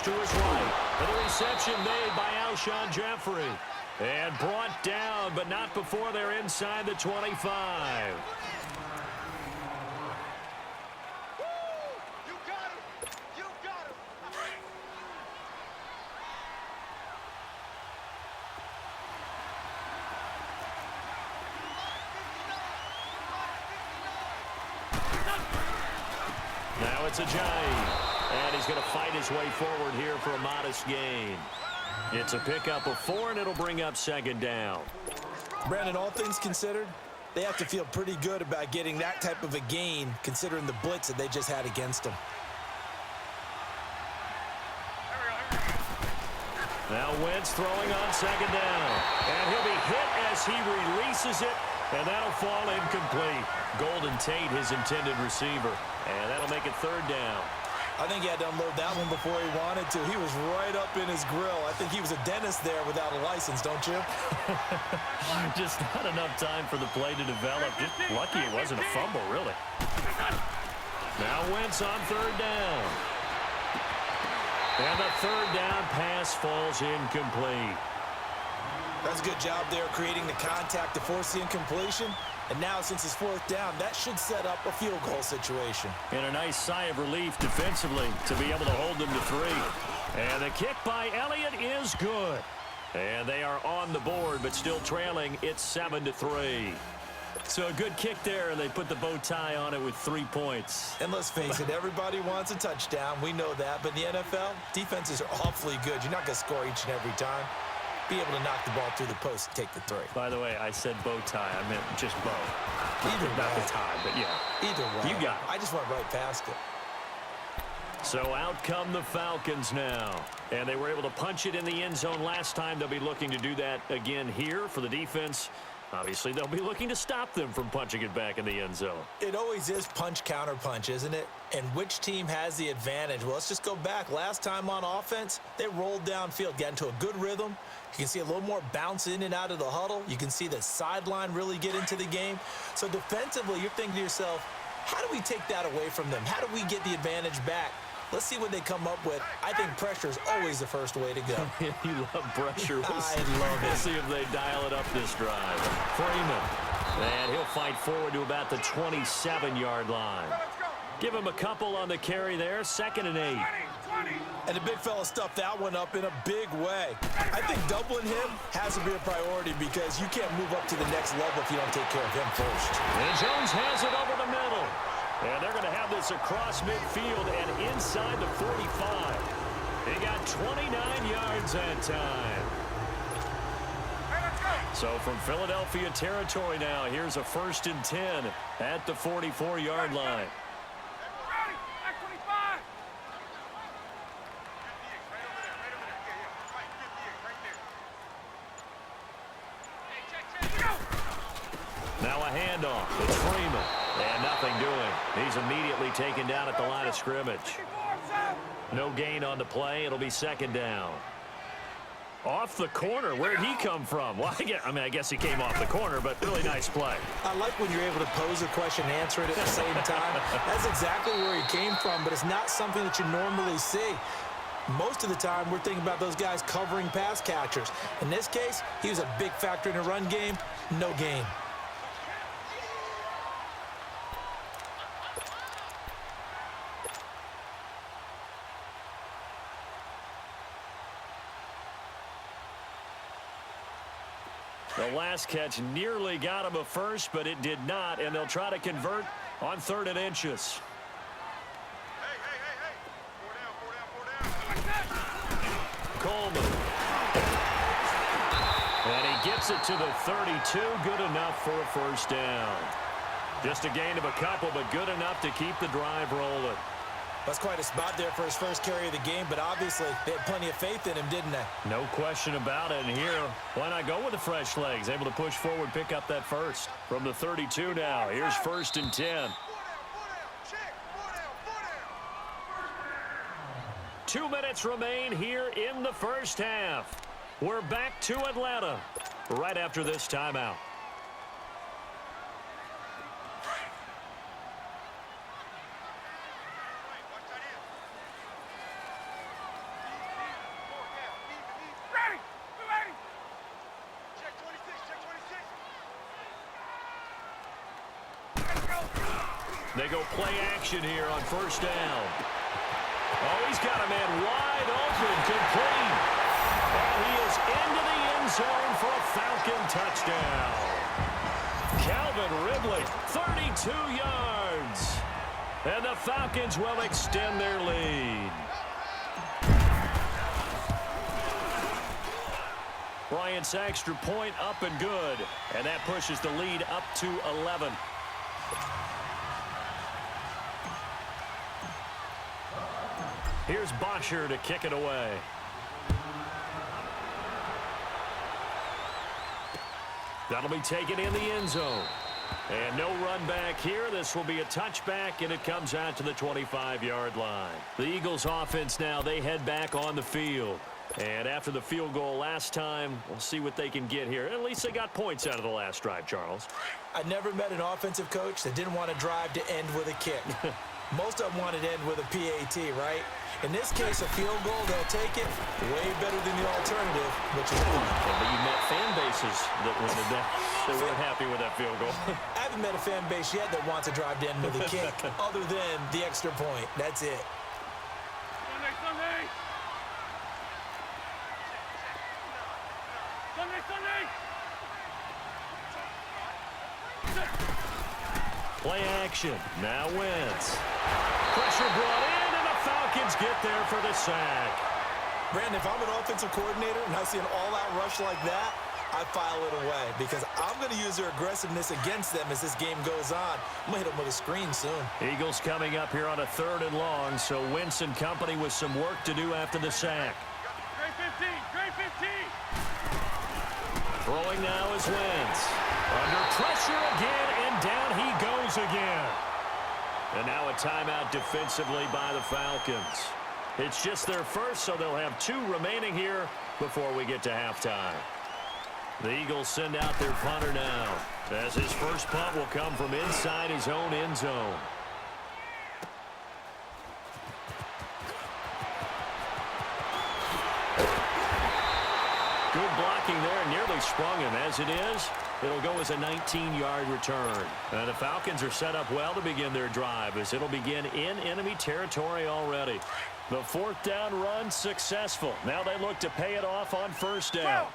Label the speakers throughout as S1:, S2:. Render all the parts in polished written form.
S1: to his right. And the reception made by Alshon Jeffrey. And brought down, but not before they're inside the 25. Now it's a Giant. And he's going to fight his way forward here for a modest gain. It's a pickup of 4, and it'll bring up second down.
S2: Brandon, all things considered, they have to feel pretty good about getting that type of a gain, considering the blitz that they just had against them.
S1: Now Wentz throwing on second down. And he'll be hit as he releases it, and that'll fall incomplete. Golden Tate, his intended receiver. And that'll make it third down.
S2: I think he had to unload that one before he wanted to. He was right up in his grill. I think he was a dentist there without a license, don't you?
S1: Just not enough time for the play to develop. Just lucky it wasn't a fumble, really. Now Wentz on third down. And the third down pass falls incomplete.
S2: That's a good job there creating the contact to force the incompletion. And now, since it's fourth down, that should set up a field goal situation.
S1: And a nice sigh of relief defensively to be able to hold them to 3. And the kick by Elliott is good. And they are on the board, but still trailing. It's 7-3. So a good kick there, and they put the bow tie on it with 3 points.
S2: And let's face it, everybody wants a touchdown. We know that. But in the NFL, defenses are awfully good. You're not going to score each and every time. Be able to knock the ball through the post and take the 3.
S1: By the way, I said bow tie. I meant just bow.
S2: Either
S1: not
S2: way.
S1: the tie, but yeah.
S2: Either way.
S1: You got it.
S2: I just went right past it.
S1: So out come the Falcons now. And they were able to punch it in the end zone last time. They'll be looking to do that again here for the defense. Obviously, they'll be looking to stop them from punching it back in the end zone.
S2: It always is punch, counter punch, isn't it? And which team has the advantage? Well, let's just go back. Last time on offense, they rolled downfield, got into a good rhythm. You can see a little more bounce in and out of the huddle. You can see the sideline really get into the game. So defensively, you're thinking to yourself, how do we take that away from them? How do we get the advantage back? Let's see what they come up with. I think pressure is always the first way to go.
S1: You love pressure.
S2: I love it.
S1: We'll see if they dial it up this drive. Freeman. And he'll fight forward to about the 27-yard line. Give him a couple on the carry there. 2nd and 8.
S2: And the big fella stuffed that one up in a big way. I think doubling him has to be a priority because you can't move up to the next level if you don't take care of him first.
S1: And Jones has it over the middle. And they're going to have this across midfield and inside the 45. They got 29 yards that time. So from Philadelphia territory now, here's a 1st and 10 at the 44-yard line. Now a handoff. It's Freeman. And nothing doing. He's immediately taken down at the line of scrimmage. No gain on the play. It'll be 2nd down. Off the corner. Where'd he come from? Well, I guess he came off the corner, but really nice play.
S2: I like when you're able to pose a question and answer it at the same time. That's exactly where he came from, but it's not something that you normally see. Most of the time, we're thinking about those guys covering pass catchers. In this case, he was a big factor in the run game. No gain.
S1: The last catch nearly got him a first, but it did not, and they'll try to convert on 3rd and inches. Coleman. And he gets it to the 32. Good enough for a 1st down. Just a gain of a couple, but good enough to keep the drive rolling.
S2: That's quite a spot there for his first carry of the game, but obviously they had plenty of faith in him, didn't they?
S1: No question about it. And here, why not go with the fresh legs? Able to push forward, pick up that first. From the 32 now, here's 1st and 10. 2 minutes remain here in the first half. We're back to Atlanta right after this timeout. They go play action here on first down. Oh, he's got a man wide open, complete. And he is into the end zone for a Falcon touchdown. Calvin Ridley, 32 yards. And the Falcons will extend their lead. Bryant's extra point up and good. And that pushes the lead up to 11. Here's Bosher to kick it away. That'll be taken in the end zone. And no run back here. This will be a touchback, and it comes out to the 25-yard line. The Eagles offense now, they head back on the field. And after the field goal last time, we'll see what they can get here. At least they got points out of the last drive, Charles.
S2: I never met an offensive coach that didn't want to drive to end with a kick. Most of them wanted to end with a PAT, right? In this case, a field goal, they'll take it way better than the alternative, which is a point.
S1: But you met fan bases that weren't happy with that field goal.
S2: I haven't met a fan base yet that wants to drive to end with a kick other than the extra point. That's it.
S1: Play action. Now Wentz. Pressure brought in, and the Falcons get there for the sack.
S2: Brandon, if I'm an offensive coordinator and I see an all-out rush like that, I file it away because I'm going to use their aggressiveness against them as this game goes on. I'm going to hit them with a screen soon.
S1: Eagles coming up here on a 3rd and long, so Wentz and company with some work to do after the sack.
S3: Great 15.
S1: Throwing now is Wentz. Under pressure again, and down he goes again. And now a timeout defensively by the Falcons. It's just their first, so they'll have 2 remaining here before we get to halftime. The Eagles send out their punter now, as his first punt will come from inside his own end zone. Good blocking there, nearly sprung him. As it is, it'll go as a 19-yard return. And the Falcons are set up well to begin their drive, as it'll begin in enemy territory already. The 4th down run successful. Now they look to pay it off on first down.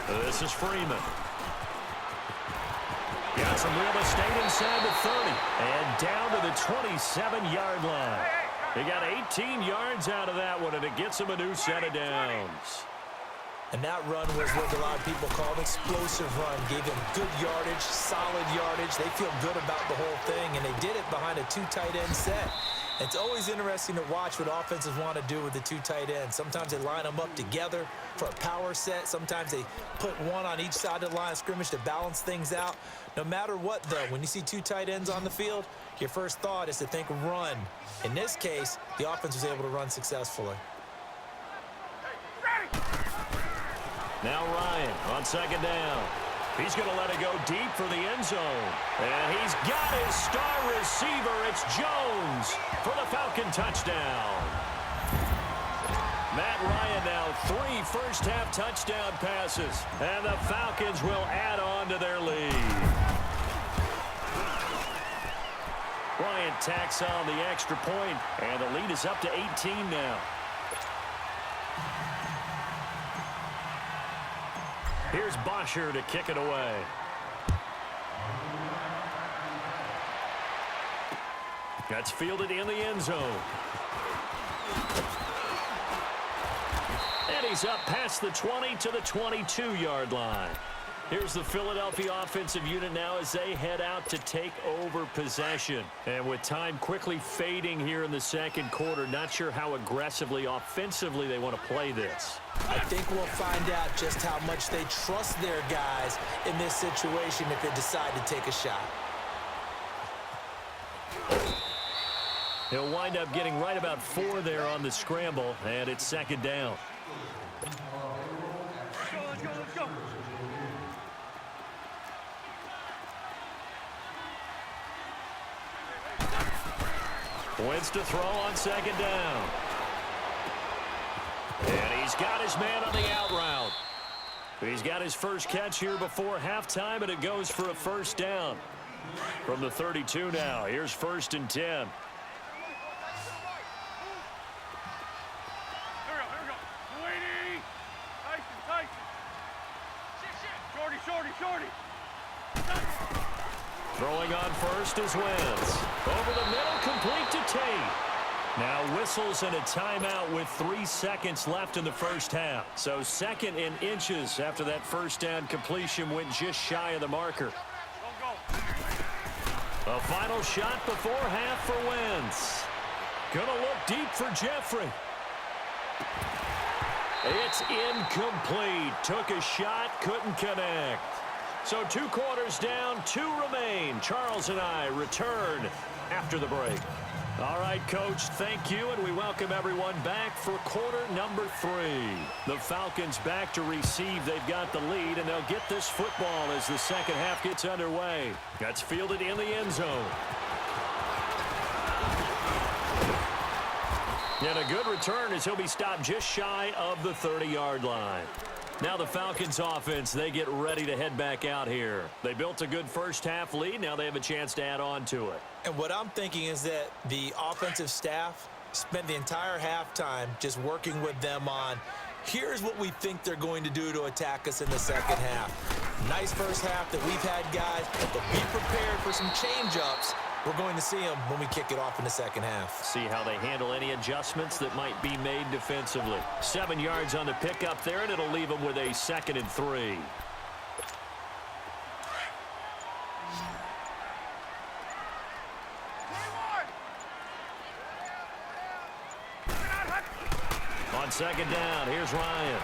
S1: This is Freeman. Got some real estate inside the 30 and down to the 27-yard line. They got 18 yards out of that one, and it gets them a new set of downs.
S2: And that run was what a lot of people call an explosive run. Gave them good yardage, solid yardage. They feel good about the whole thing, and they did it behind a 2 tight end set. It's always interesting to watch what offenses want to do with the 2 tight ends. Sometimes they line them up together for a power set. Sometimes they put one on each side of the line of scrimmage to balance things out. No matter what, though, when you see 2 tight ends on the field, your first thought is to think run. In this case, the offense was able to run successfully.
S1: Now Ryan on 2nd down. He's going to let it go deep for the end zone. And he's got his star receiver. It's Jones for the Falcon touchdown. Matt Ryan now 3 first-half touchdown passes. And the Falcons will add on to their lead. Bryant tacks on the extra point, and the lead is up to 18 now. Here's Bosher to kick it away. That's fielded in the end zone. And he's up past the 20 to the 22-yard line. Here's the Philadelphia offensive unit now as they head out to take over possession. And with time quickly fading here in the 2nd quarter, not sure how aggressively, offensively they want to play this.
S2: I think we'll find out just how much they trust their guys in this situation if they decide to take a shot.
S1: He'll wind up getting right about 4 there on the scramble, and it's 2nd down.
S3: Let's go.
S1: Wentz to throw on 2nd down. And he's got his man on the out route. He's got his first catch here before halftime, and it goes for a first down. From the 32 now, here's 1st and 10.
S3: Here we go. Sweetie. Tyson. Shorty.
S1: Throwing on first is Wentz. Over the middle, complete to Tate. Now whistles and a timeout with 3 seconds left in the first half. So 2nd and inches after that first down completion went just shy of the marker. A final shot before half for Wentz. Gonna look deep for Jeffrey. It's incomplete. Took a shot, couldn't connect. So 2 quarters down, 2 remain. Charles and I return after the break. All right, Coach, thank you, and we welcome everyone back for quarter number 3. The Falcons back to receive. They've got the lead, and they'll get this football as the second half gets underway. That's fielded in the end zone. And a good return as he'll be stopped just shy of the 30-yard line. Now the Falcons offense, they get ready to head back out here. They built a good first half lead. Now they have a chance to add on to it.
S2: And what I'm thinking is that the offensive staff spent the entire halftime just working with them on, here's what we think they're going to do to attack us in the second half. Nice first half that we've had, guys, but be prepared for some change-ups. We're going to see them when we kick it off in the second half.
S1: See how they handle any adjustments that might be made defensively. 7 yards on the pickup there, and it'll leave them with a 2nd and 3. On 2nd down, here's Ryan.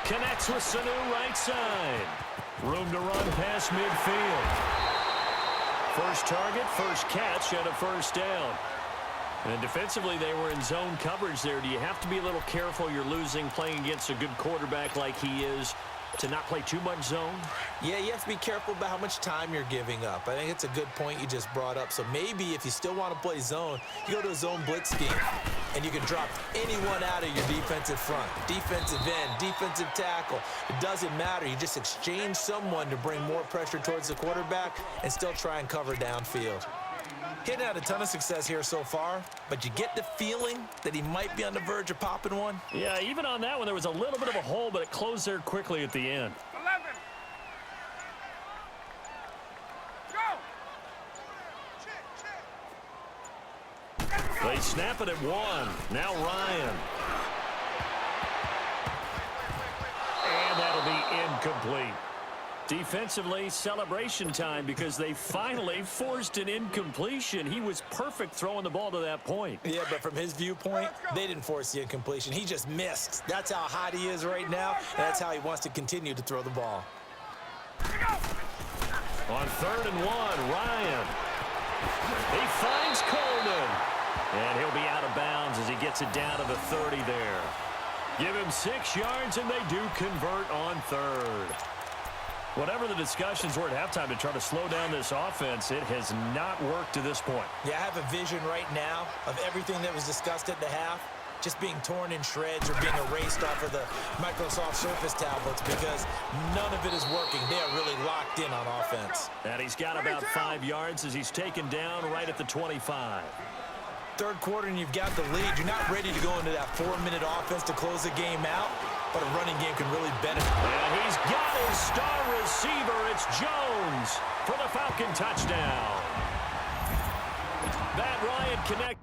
S1: Connects with Sanu right side. Room to run past midfield. First target, first catch, and a first down. And defensively, they were in zone coverage there. Do you have to be a little careful? You're losing playing against a good quarterback like he is to not play too much zone?
S2: Yeah, you have to be careful about how much time you're giving up. I think it's a good point you just brought up. So maybe if you still want to play zone, you go to a zone blitz scheme, and you can drop anyone out of your defensive front. Defensive end, defensive tackle. It doesn't matter. You just exchange someone to bring more pressure towards the quarterback and still try and cover downfield. Hitting out a ton of success here so far, but you get the feeling that he might be on the verge of popping one.
S1: Yeah, even on that one, there was a little bit of a hole, but it closed there quickly at the end.
S3: 11. Go!
S1: They snap it at 1. Now Ryan. And that'll be incomplete. Defensively, celebration time because they finally forced an incompletion. He was perfect throwing the ball to that point.
S2: Yeah, but from his viewpoint, they didn't force the incompletion. He just missed. That's how hot he is right now, and that's how he wants to continue to throw the ball.
S1: On 3rd and 1, Ryan. He finds Coleman. And he'll be out of bounds as he gets it down to the 30 there. Give him 6 yards, and they do convert on 3rd. Whatever the discussions were at halftime to try to slow down this offense, it has not worked to this point.
S2: Yeah, I have a vision right now of everything that was discussed at the half just being torn in shreds or being erased off of the Microsoft Surface tablets because none of it is working. They are really locked in on offense.
S1: And he's got about 5 yards as he's taken down right at the 25.
S2: Third quarter and you've got the lead. You're not ready to go into that 4-minute offense to close the game out, but a running game can really benefit.
S1: And he's got his star receiver. It's Jones for the Falcon touchdown. Matt Ryan connect.